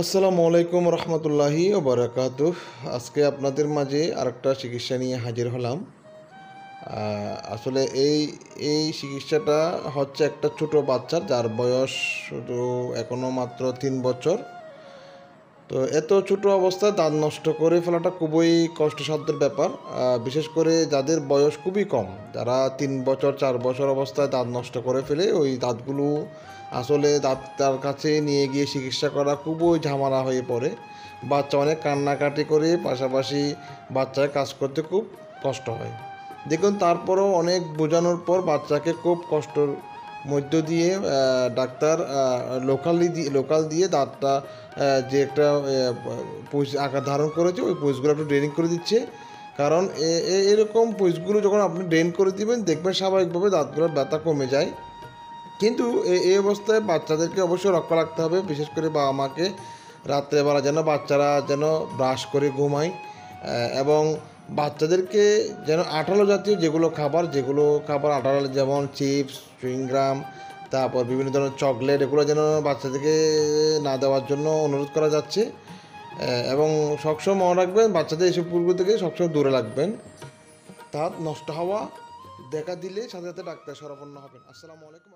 আসসালামু আলাইকুম রহমতুল্লাহি ও বারাকাতুহ। আজকে আপনাদের মাঝে আরেকটা চিকিৎসা নিয়ে হাজির হলাম। আসলে এই চিকিৎসাটা হচ্ছে একটা ছোট বাচ্চার, যার বয়স শুধু এখনও মাত্র 3 বছর। তো এত ছোট অবস্থায় দাঁত নষ্ট করে ফেলাটা খুবই কষ্টসাধ্যের ব্যাপার, বিশেষ করে যাদের বয়স খুবই কম, যারা 3 বছর 4 বছর অবস্থায় দাঁত নষ্ট করে ফেলে। ওই দাঁতগুলো আসলে ডাক্তার কাছে নিয়ে গিয়ে চিকিৎসা করা খুবই ঝামেলা হয়ে পড়ে। বাচ্চা অনেক কান্নাকাটি করে, পাশাপাশি বাচ্চাকে কাজ করতে খুব কষ্ট হয়। দেখুন, তারপরেও অনেক বোঝানোর পর বাচ্চাকে খুব কষ্টর মধ্য দিয়ে ডাক্তার লোকাল দিয়ে দাঁতটা যে একটা পুঁজ আকার ধারণ করেছে, ওই পুঁজগুলো একটু ড্রেনিং করে দিচ্ছে। কারণ এরকম পুঁজগুলো যখন আপনি ড্রেন করে দিবেন, দেখবেন স্বাভাবিকভাবে দাঁতগুলোর ব্যথা কমে যায়। কিন্তু এই অবস্থায় বাচ্চাদেরকে অবশ্যই রক্ষা রাখতে হবে, বিশেষ করে বাবা মাকে। রাত্রেবেলা যেন বাচ্চারা যেন ব্রাশ করে ঘুমায়, এবং বাচ্চাদেরকে যেন আঠালো জাতীয় যেগুলো খাবার আঠালো, যেমন চিপস, চুইংগ্রাম, তারপর বিভিন্ন ধরনের চকলেট, এগুলো যেন বাচ্চাদেরকে না দেওয়ার জন্য অনুরোধ করা যাচ্ছে। এবং সবসময় মনে রাখবেন, বাচ্চাদের এইসব পুরগুলো থেকে সবসময় দূরে রাখবেন। দাঁত নষ্ট হওয়া দেখা দিলে সাথে সাথে ডাক্তার শরণাপন্ন হবেন। আসসালামু আলাইকুম।